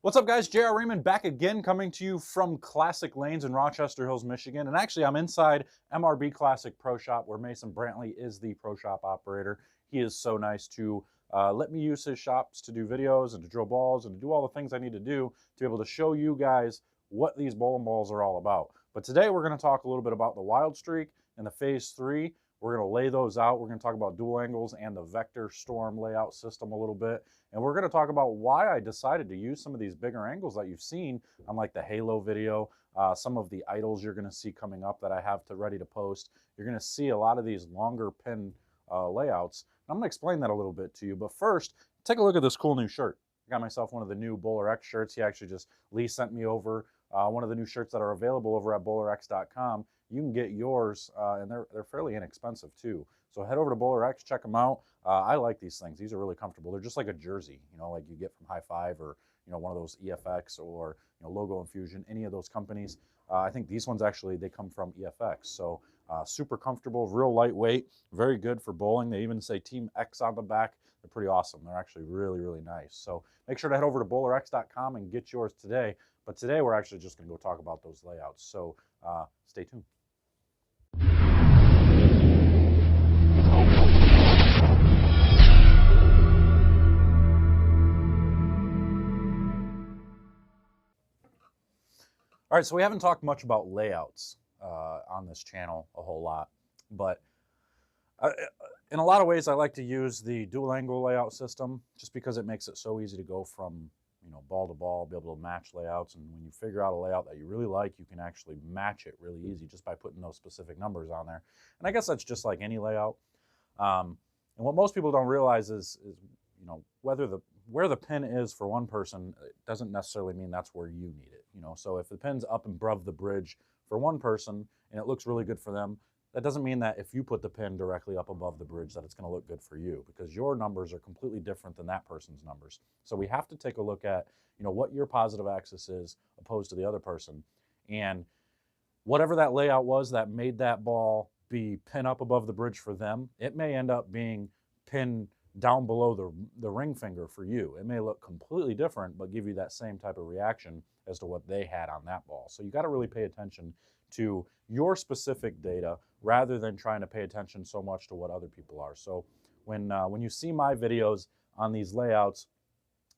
What's up, guys? J.R. Raymond back again, coming to you from Classic Lanes in Rochester Hills, Michigan. And actually, I'm inside MRB Classic Pro Shop, where Mason Brantley is the Pro Shop operator. He is so nice to let me use his shops to do videos and to drill balls and to do all the things I need to do to be able to show you guys what these bowling balls are all about. But today, we're going to talk a little bit about the Wild Streak and the Phase 3. We're going to lay those out. We're going to talk about dual angles and the vector storm layout system a little bit. And we're going to talk about why I decided to use some of these bigger angles that you've seen on like the Halo video, some of the idols you're going to see coming up that I have ready to post. You're going to see a lot of these longer pin layouts. And I'm going to explain that a little bit to you. But first, take a look at this cool new shirt. I got myself one of the new BowlerX shirts. Lee sent me over one of the new shirts that are available over at BowlerX.com. You can get yours, and they're fairly inexpensive too. So head over to BowlerX, check them out. I like these things. These are really comfortable. They're just like a jersey, like you get from High Five or one of those EFX or Logo Infusion, any of those companies. I think these ones actually they come from EFX. So super comfortable, real lightweight, very good for bowling. They even say Team X on the back. They're pretty awesome. They're actually really, really nice. So make sure to head over to BowlerX.com and get yours today. But today we're actually just going to go talk about those layouts. So stay tuned. All right, so we haven't talked much about layouts on this channel a whole lot, but in a lot of ways I like to use the dual angle layout system just because it makes it so easy to go from ball to ball, be able to match layouts, and when you figure out a layout that you really like, you can actually match it really easy just by putting those specific numbers on there. And I guess that's just like any layout. And what most people don't realize is where the pin is for one person, it doesn't necessarily mean that's where you need it. So if the pin's up above the bridge for one person and it looks really good for them, that doesn't mean that if you put the pin directly up above the bridge that it's going to look good for you, because your numbers are completely different than that person's numbers. So we have to take a look at what your positive axis is opposed to the other person, and whatever that layout was that made that ball be pin up above the bridge for them, it may end up being pin down below the ring finger for you. It may look completely different, but give you that same type of reaction as to what they had on that ball. So you got to really pay attention to your specific data rather than trying to pay attention so much to what other people are. So when you see my videos on these layouts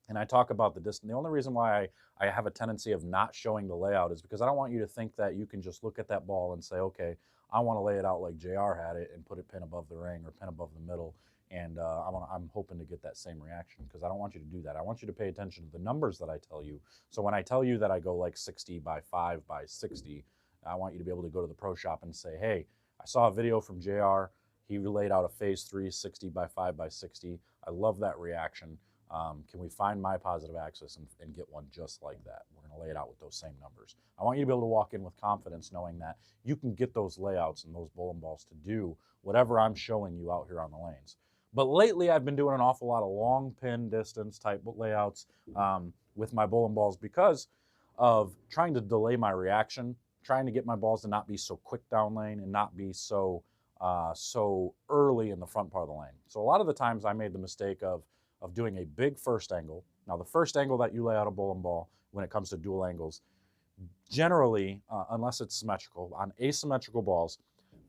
and I talk about the distance, the only reason why I have a tendency of not showing the layout is because I don't want you to think that you can just look at that ball and say, okay, I want to lay it out like JR had it and put it pin above the ring or pin above the middle. And I'm hoping to get that same reaction, because I don't want you to do that. I want you to pay attention to the numbers that I tell you. So when I tell you that I go like 60 by 5 by 60, I want you to be able to go to the pro shop and say, hey, I saw a video from JR. He laid out a Phase 3 60 by 5 by 60. I love that reaction. Can we find my positive axis and get one just like that? We're going to lay it out with those same numbers. I want you to be able to walk in with confidence knowing that you can get those layouts and those bowling balls to do whatever I'm showing you out here on the lanes. But lately, I've been doing an awful lot of long pin distance type layouts with my bowling balls because of trying to delay my reaction, trying to get my balls to not be so quick down lane and not be so early in the front part of the lane. So a lot of the times I made the mistake of doing a big first angle. Now, the first angle that you lay out a bowling ball when it comes to dual angles, generally, unless it's symmetrical, on asymmetrical balls,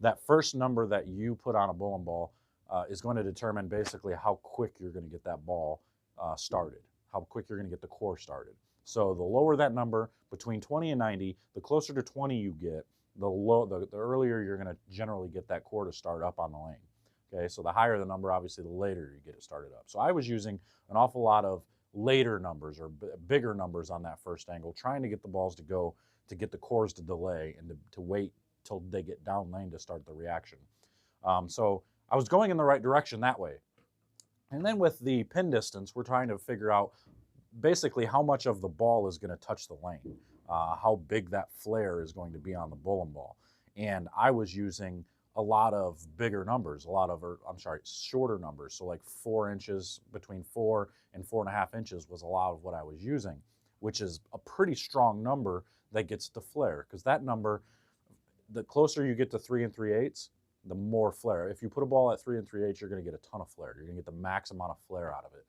that first number that you put on a bowling ball is going to determine basically how quick you're going to get that ball started, how quick you're going to get the core started. So the lower that number, between 20 and 90, the closer to 20 you get, the earlier you're going to generally get that core to start up on the lane. Okay, so the higher the number, obviously, the later you get it started up. So I was using an awful lot of later numbers or bigger numbers on that first angle, trying to get the balls to go, to get the cores to delay and to wait till they get down lane to start the reaction. So I was going in the right direction that way. And then with the pin distance, we're trying to figure out basically how much of the ball is going to touch the lane, how big that flare is going to be on the bowling ball. And I was using a lot of bigger numbers, shorter numbers. So like 4 inches, between 4 and 4.5 inches was a lot of what I was using, which is a pretty strong number that gets the flare, because that number, the closer you get to 3 3/8, the more flare. If you put a ball at 3 3/8, you're going to get a ton of flare. You're going to get the max amount of flare out of it.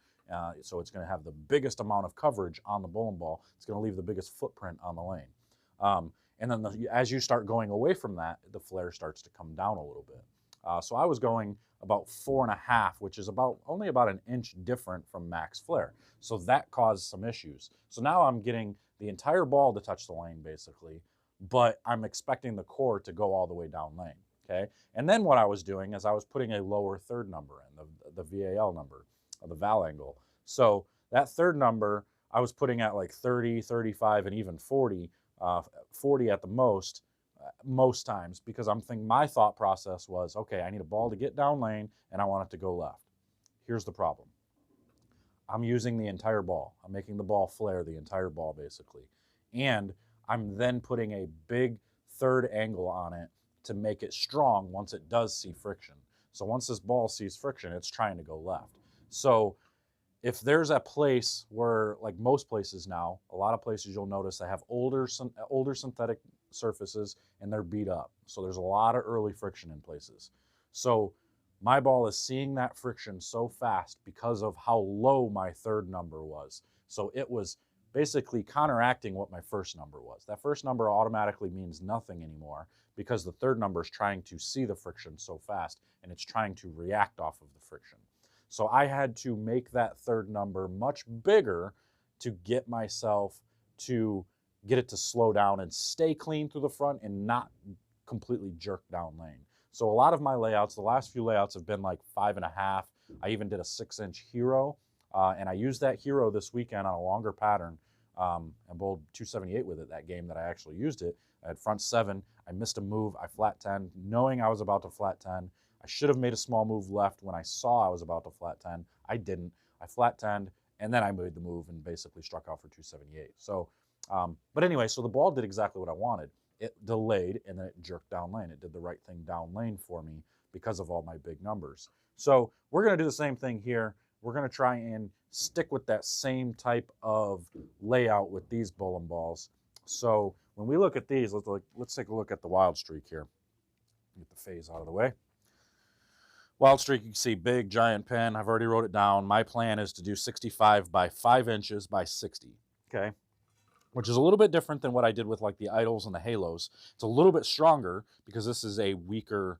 So it's going to have the biggest amount of coverage on the bowling ball. It's going to leave the biggest footprint on the lane. And then as you start going away from that, the flare starts to come down a little bit. So I was going about 4.5, which is only about an inch different from max flare. So that caused some issues. So now I'm getting the entire ball to touch the lane basically, but I'm expecting the core to go all the way down lane. Okay. And then what I was doing is I was putting a lower third number in, the VAL number, or the val angle. So that third number I was putting at like 30, 35, and even 40, 40 at the most times, because I'm thinking, my thought process was, okay, I need a ball to get down lane and I want it to go left. Here's the problem. I'm using the entire ball. I'm making the ball flare the entire ball basically. And I'm then putting a big third angle on it to make it strong once it does see friction. So once this ball sees friction, it's trying to go left. So if there's a place where, like most places now, a lot of places you'll notice they have older synthetic surfaces and they're beat up. So there's a lot of early friction in places. So my ball is seeing that friction so fast because of how low my third number was. So it was basically counteracting what my first number was. That first number automatically means nothing anymore because the third number is trying to see the friction so fast and it's trying to react off of the friction. So I had to make that third number much bigger to get myself to get it to slow down and stay clean through the front and not completely jerk down lane. So a lot of my layouts, the last few layouts have been like 5.5. I even did a 6-inch hero, and I used that hero this weekend on a longer pattern and bowled 278 with it, that game that I actually used it. I had front 7. I missed a move. I flat 10, knowing I was about to flat 10. I should have made a small move left when I saw I was about to flat 10. I didn't. I flat 10'd, and then I made the move and basically struck out for 278. So, but anyway, so the ball did exactly what I wanted. It delayed, and then it jerked down lane. It did the right thing down lane for me because of all my big numbers. So we're going to do the same thing here. We're going to try and stick with that same type of layout with these bowling balls. So when we look at these, let's take a look at the Wild Streak here. Get the Phaze out of the way. Wild Streak, you can see big, giant pin. I've already wrote it down. My plan is to do 65 by 5 inches by 60, okay? Which is a little bit different than what I did with like the Idols and the Halos. It's a little bit stronger because this is a weaker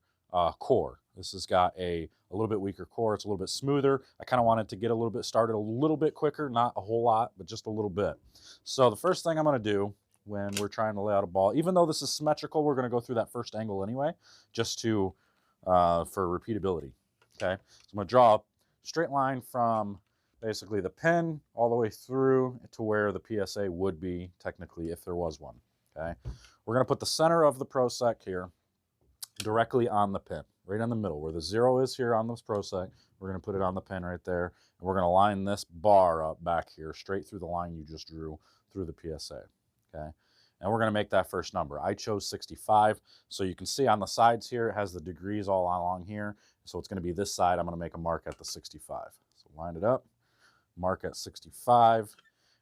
core. This has got a little bit weaker core. It's a little bit smoother. I kind of wanted to get a little bit started a little bit quicker, not a whole lot, but just a little bit. So the first thing I'm going to do when we're trying to lay out a ball, even though this is symmetrical, we're going to go through that first angle anyway, just to for repeatability. Okay, so I'm going to draw a straight line from basically the pin all the way through to where the PSA would be technically if there was one. Okay, we're going to put the center of the prosec here directly on the pin, right in the middle where the 0 is here on this prosec. We're going to put it on the pin right there, and we're going to line this bar up back here straight through the line you just drew through the PSA. Okay, and we're going to make that first number. I chose 65, so you can see on the sides here it has the degrees all along here. So it's going to be this side. I'm going to make a mark at the 65. So line it up, mark at 65,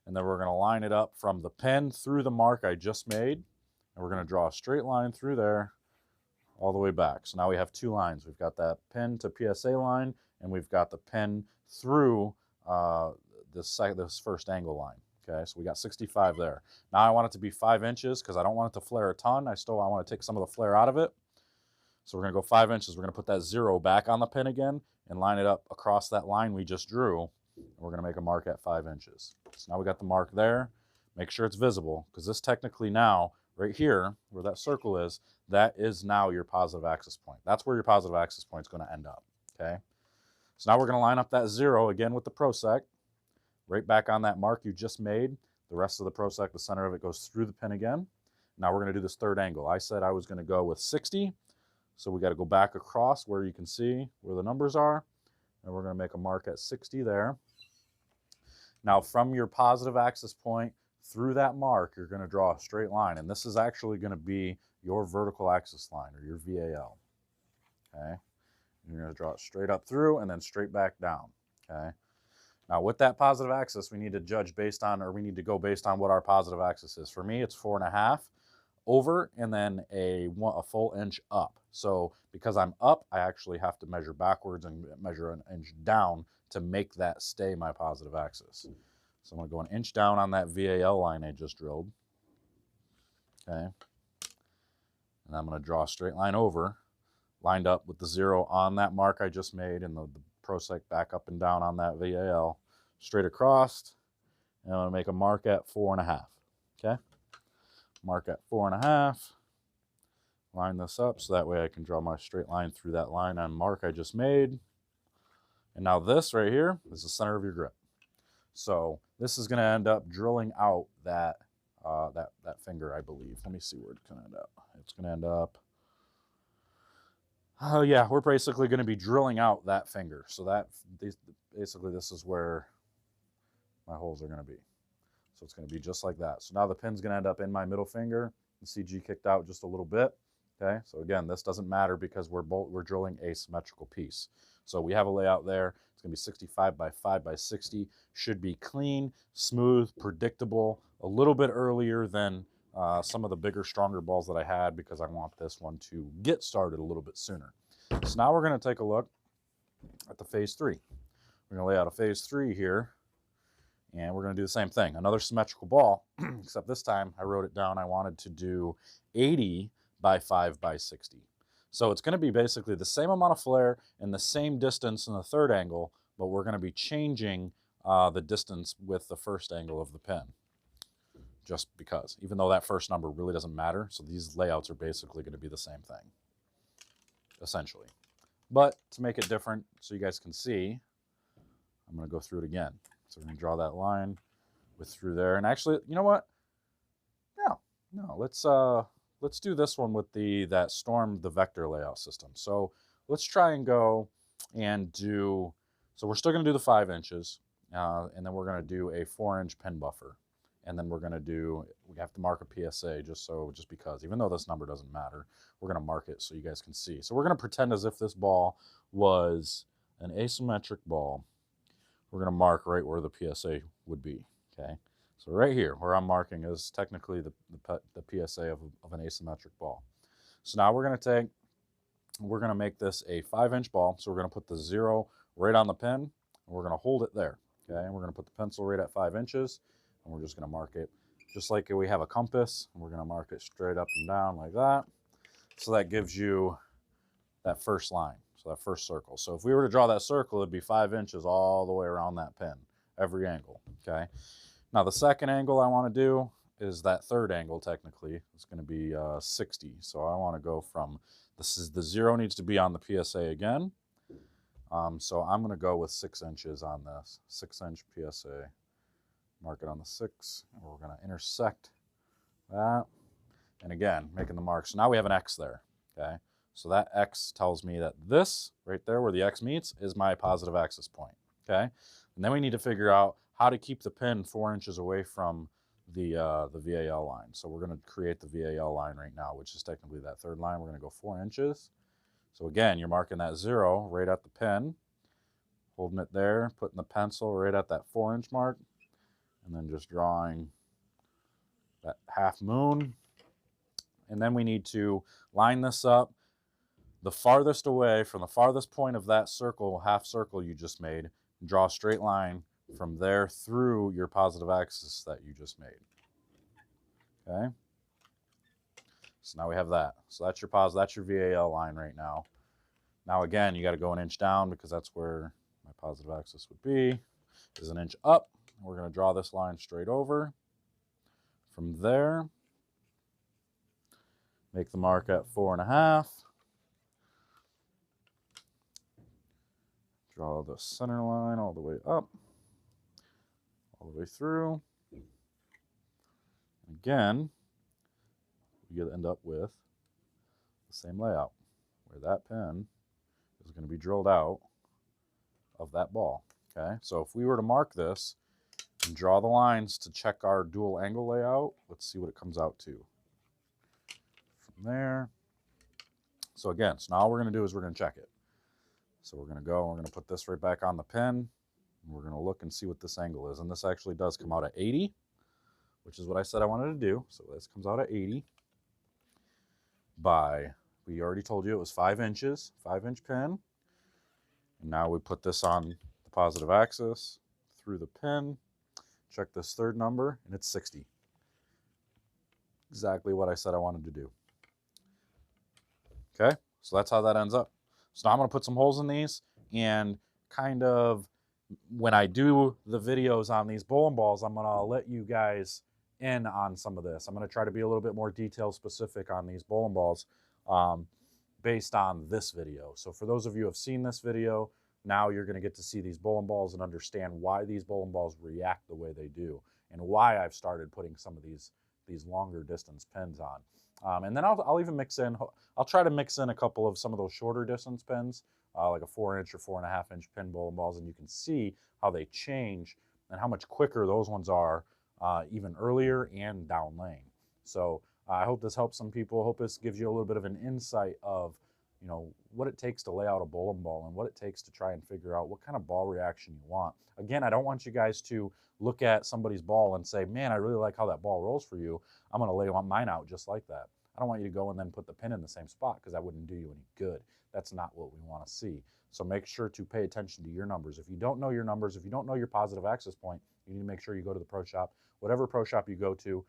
and then we're going to line it up from the pin through the mark I just made, and we're going to draw a straight line through there all the way back. So now we have 2 lines. We've got that pin to PSA line, and we've got the pin through this first angle line. Okay, so we got 65 there. Now I want it to be 5 inches because I don't want it to flare a ton. I want to take some of the flare out of it. So we're going to go 5 inches. We're going to put that 0 back on the pin again and line it up across that line we just drew. And we're going to make a mark at 5 inches. So now we got the mark there. Make sure it's visible because this technically now, right here, where that circle is, that is now your positive axis point. That's where your positive axis point is going to end up. Okay. So now we're going to line up that 0 again with the prosec. Right back on that mark you just made. The rest of the prosec, the center of it, goes through the pin again. Now we're going to do this third angle. I said I was going to go with 60. So we got to go back across where you can see where the numbers are. And we're going to make a mark at 60 there. Now from your positive axis point through that mark, you're going to draw a straight line. And this is actually going to be your vertical axis line, or your VAL. Okay. You're going to draw it straight up through and then straight back down. Okay. Now with that positive axis, we need to judge based on, or we need to go based on what our positive axis is. For me, it's 4.5 over and then a full inch up. So because I'm up, I actually have to measure backwards and measure an inch down to make that stay my positive axis. So I'm going to go an inch down on that VAL line I just drilled. Okay. And I'm going to draw a straight line over, lined up with the 0 on that mark I just made, and the prosec back up and down on that VAL, straight across, and I'm going to make a mark at 4.5. Okay. Mark at 4.5. Line this up so that way I can draw my straight line through that line on mark I just made. And now this right here is the center of your grip. So this is going to end up drilling out that that finger, I believe. Let me see where it's going to end up. It's going to end up, oh yeah, we're basically going to be drilling out that finger. So that basically this is where my holes are going to be. So it's going to be just like that. So now the pin's going to end up in my middle finger. The CG kicked out just a little bit. Okay, so again, this doesn't matter because we're drilling a symmetrical piece. So we have a layout there. It's going to be 65 by 5 by 60. Should be clean, smooth, predictable, a little bit earlier than some of the bigger, stronger balls that I had because I want this one to get started a little bit sooner. So now we're going to take a look at the Phaze 3. We're going to lay out a Phaze 3 here, and we're going to do the same thing. Another symmetrical ball, except this time I wrote it down. I wanted to do 80 by 5 by 60. So it's going to be basically the same amount of flare and the same distance in the third angle, but we're going to be changing the distance with the first angle of the pin. Just because, even though that first number really doesn't matter, so these layouts are basically going to be the same thing, essentially. But to make it different, so you guys can see, I'm going to go through it again. So we're going to draw that line with through there. And actually, you know what? No, let's do this one with that Storm the vector layout system. So let's try and go and do, so we're still going to do the 5 inches, and then we're going to do a 4-inch pin buffer. And then we're going to do, we have to mark a PSA just because, even though this number doesn't matter, we're going to mark it so you guys can see. So we're going to pretend as if this ball was an asymmetric ball. We're going to mark right where the PSA would be, okay? So right here, where I'm marking is technically the PSA of an asymmetric ball. So now we're going to make this a 5-inch ball. So we're going to put the 0 right on the pin, and we're going to hold it there, okay? And we're going to put the pencil right at 5 inches, and we're just going to mark it just like we have a compass. And we're going to mark it straight up and down like that. So that gives you that first line, so that first circle. So if we were to draw that circle, it'd be 5 inches all the way around that pin, every angle, okay? Now the second angle I want to do is that third angle technically. It's going to be 60. So I want to go from, the 0 needs to be on the PSA again. So I'm going to go with 6 inches on this, 6-inch PSA. Mark it on the 6, and we're going to intersect that. And again, making the mark. So now we have an X there, okay? So that X tells me that this, right there where the X meets, is my positive axis point, okay? And then we need to figure out how to keep the pin 4 inches away from the VAL line. So we're going to create the VAL line right now, which is technically that third line. We're going to go 4 inches. So again, you're marking that 0 right at the pin, holding it there, putting the pencil right at that 4-inch mark, and then just drawing that half moon. And then we need to line this up the farthest away from the farthest point of that circle, half circle you just made, and draw a straight line from there through your positive axis that you just made. Okay? So now we have that. So that's your VAL line right now. Now again, you got to go an inch down because that's where my positive axis would be, is an inch up. We're going to draw this line straight over. From there, make the mark at 4.5. Draw the center line all the way up, all the way through. Again, we end up with the same layout, where that pin is going to be drilled out of that ball. Okay, so if we were to mark this and draw the lines to check our dual angle layout, let's see what it comes out to. From there. So again, so now all we're going to do is we're going to check it. So we're going to go and we're going to put this right back on the pin. And we're going to look and see what this angle is. And this actually does come out at 80, which is what I said I wanted to do. So this comes out at 80 by, we already told you it was 5 inches, 5-inch pin. And now we put this on the the positive axis through the pin. Check this third number, and it's 60. Exactly what I said I wanted to do. Okay, so that's how that ends up. So now I'm going to put some holes in these, and kind of when I do the videos on these bowling balls, I'm going to let you guys in on some of this. I'm going to try to be a little bit more detail specific on these bowling balls based on this video. So for those of you who have seen this video, now you're going to get to see these bowling balls and understand why these bowling balls react the way they do, and why I've started putting some of these longer distance pins on. And then I'll even mix in, I'll try to mix in a couple of some of those shorter distance pins, like a 4-inch or 4.5-inch pin bowling balls, and you can see how they change and how much quicker those ones are, even earlier and down lane. So I hope this helps some people. I hope this gives you a little bit of an insight of, you know, what it takes to lay out a bowling ball and what it takes to try and figure out what kind of ball reaction you want. Again, I don't want you guys to look at somebody's ball and say, man, I really like how that ball rolls for you. I'm going to lay mine out just like that. I don't want you to go and then put the pin in the same spot, because that wouldn't do you any good. That's not what we want to see. So make sure to pay attention to your numbers. If you don't know your numbers, if you don't know your positive axis point, you need to make sure you go to the pro shop. Whatever pro shop you go to,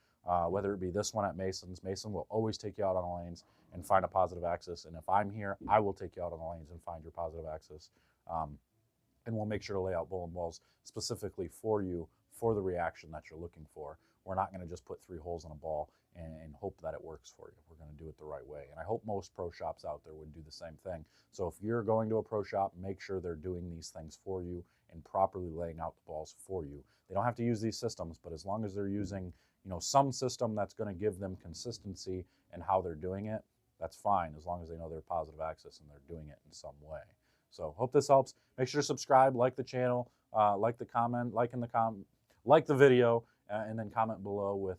whether it be this one at Mason's, Mason will always take you out on the lanes and find a positive axis. And if I'm here, I will take you out on the lanes and find your positive axis. And we'll make sure to lay out bowling balls specifically for you for the reaction that you're looking for. We're not going to just put 3 holes in a ball and hope that it works for you. We're going to do it the right way. And I hope most pro shops out there would do the same thing. So if you're going to a pro shop, make sure they're doing these things for you and properly laying out the balls for you. They don't have to use these systems, but as long as they're using, you know, some system that's going to give them consistency in how they're doing it, that's fine, as long as they know their positive axis and they're doing it in some way. So hope this helps. Make sure to subscribe, like the channel, like the comment, like the video, and then comment below with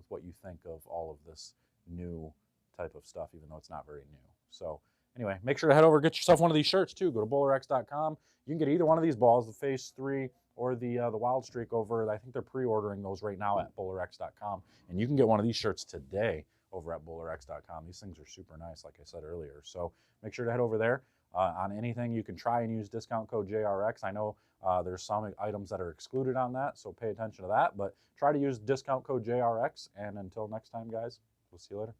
what you think of all of this new type of stuff, even though it's not very new. So anyway, make sure to head over, get yourself one of these shirts too. Go to BowlerX.com. You can get either one of these balls, the Phaze 3 or the Wild Streak over. I think they're pre-ordering those right now at BowlerX.com, and you can get one of these shirts today over at BowlerX.com. These things are super nice, like I said earlier. So make sure to head over there. On anything, you can try and use discount code JRX. I know there's some items that are excluded on that, so pay attention to that. But try to use discount code JRX. And until next time, guys, we'll see you later.